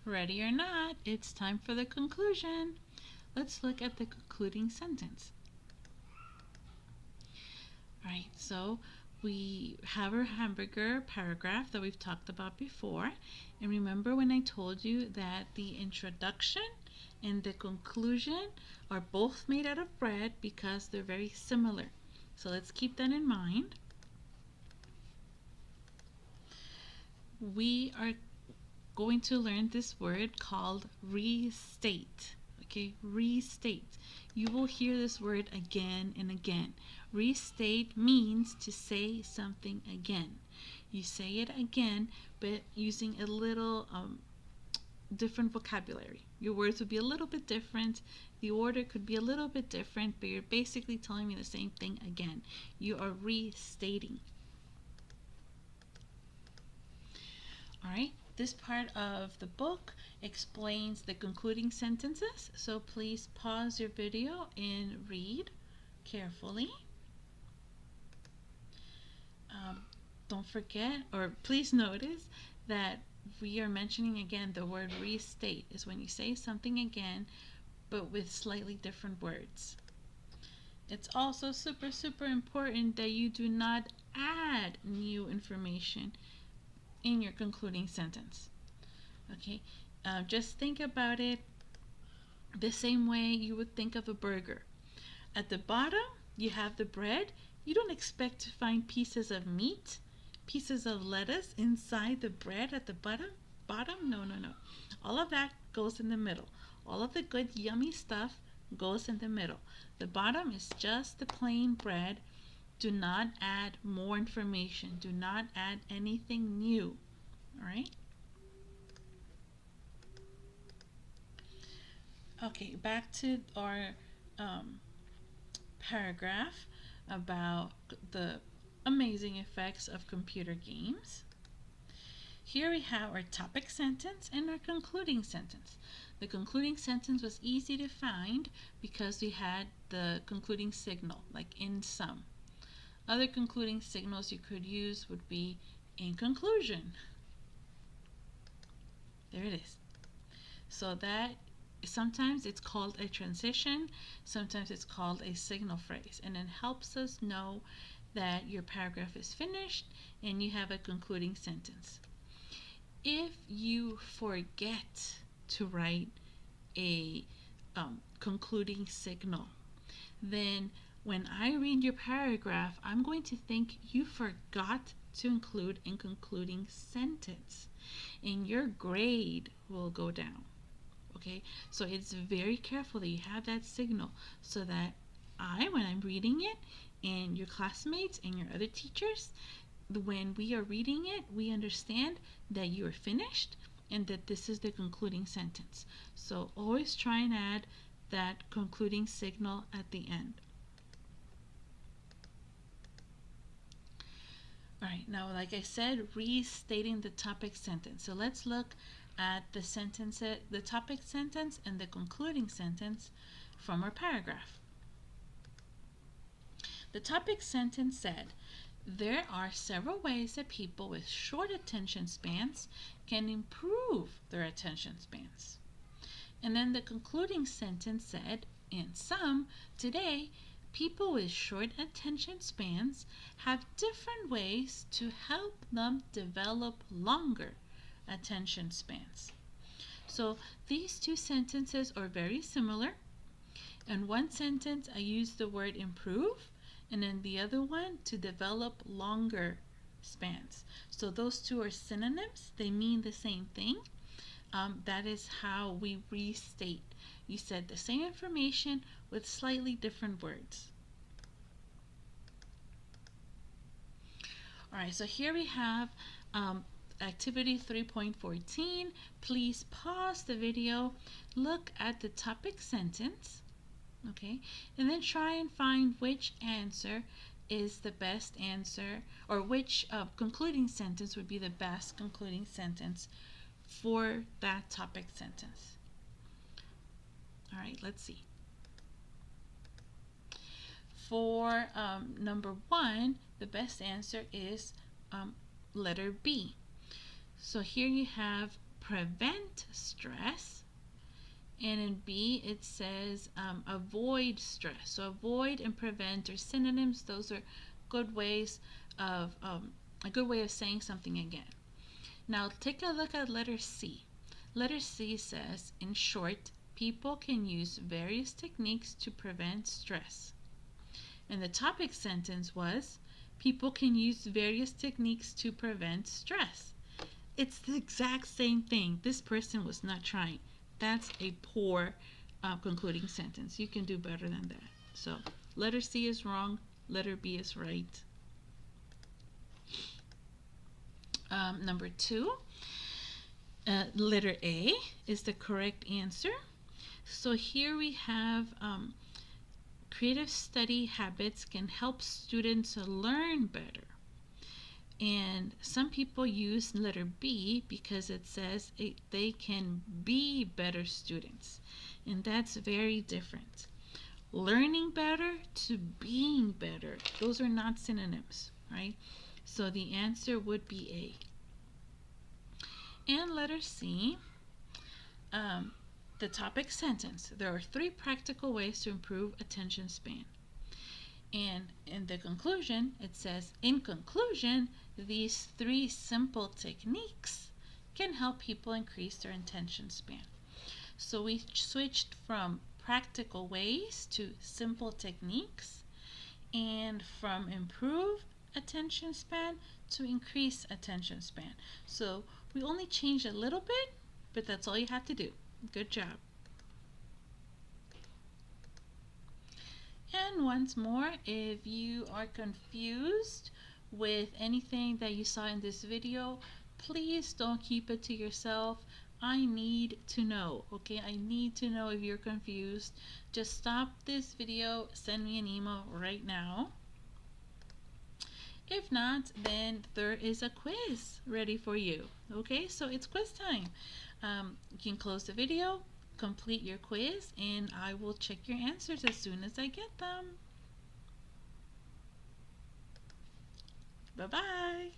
Ready or not, it's time for the conclusion. Let's look at the concluding sentence. Alright, so we have our hamburger paragraph that we've talked about before. And remember when I told you that the introduction and the conclusion are both made out of bread because they're very similar. So let's keep that in mind. We are going to learn this word called restate. Okay, restate. You will hear this word again and again. Restate means to say something again. You say it again, but using a little different vocabulary. Your words would be a little bit different. The order could be a little bit different, but you're basically telling me the same thing again. You are restating. All right, this part of the book explains the concluding sentences, so please pause your video and read carefully. Don't forget, or please notice that we are mentioning again the word restate is when you say something again but with slightly different words. It's also super important that you do not add new information in your concluding sentence. Okay, just think about it the same way you would think of a burger. At the bottom, you have the bread. You don't expect to find pieces of meat, pieces of lettuce inside the bread at the bottom. No. All of that goes in the middle. All of the good, yummy stuff goes in the middle. The bottom is just the plain bread. Do not add more information. Do not add anything new. All right? Okay, back to our paragraph about the amazing effects of computer games. Here we have our topic sentence and our concluding sentence. The concluding sentence was easy to find because we had the concluding signal, like in sum. Other concluding signals you could use would be in conclusion. There it is. So that sometimes it's called a transition, sometimes it's called a signal phrase, and it helps us know that your paragraph is finished and you have a concluding sentence. If you forget to write a concluding signal, then when I read your paragraph, I'm going to think you forgot to include a concluding sentence, and your grade will go down. Okay, so it's very careful that you have that signal so that when I'm reading it, and your classmates and your other teachers, when we are reading it, we understand that you are finished and that this is the concluding sentence. So always try and add that concluding signal at the end. All right, now like I said, restating the topic sentence. So let's look at the topic sentence and the concluding sentence from our paragraph. The topic sentence said, there are several ways that people with short attention spans can improve their attention spans. And then the concluding sentence said, in sum, today, people with short attention spans have different ways to help them develop longer attention spans. So these two sentences are very similar. In one sentence, I use the word improve, and in the other one, to develop longer spans. So those two are synonyms. They mean the same thing. That is how we restate. You said the same information with slightly different words. All right, so here we have activity 3.14. Please pause the video, look at the topic sentence, okay, and then try and find which answer is the best answer, or which concluding sentence would be the best concluding sentence for that topic sentence. All right, let's see. For number 1, the best answer is letter B. So here you have prevent stress. And in B, it says avoid stress. So avoid and prevent are synonyms. Those are good ways of a good way of saying something again. Now take a look at letter C. Letter C says, in short, people can use various techniques to prevent stress. And the topic sentence was, people can use various techniques to prevent stress. It's the exact same thing. This person was not trying. That's a poor concluding sentence. You can do better than that. So letter C is wrong. Letter B is right. Number 2, letter A is the correct answer. So here we have creative study habits can help students learn better. And some people use letter B because it says they can be better students. And that's very different. Learning better to being better. Those are not synonyms, right? So the answer would be A. And letter C, the topic sentence. There are 3 practical ways to improve attention span. And in the conclusion, it says, in conclusion, these 3 simple techniques can help people increase their attention span. So we switched from practical ways to simple techniques, and from improve attention span to increase attention span. So we only changed a little bit, but that's all you have to do. Good job. And once more, if you are confused with anything that you saw in this video, please don't keep it to yourself. I need to know, okay? I need to know if you're confused. Just stop this video, send me an email right now. If not, then there is a quiz ready for you, okay? So it's quiz time. You can close the video, complete your quiz, and I will check your answers as soon as I get them. Bye-bye.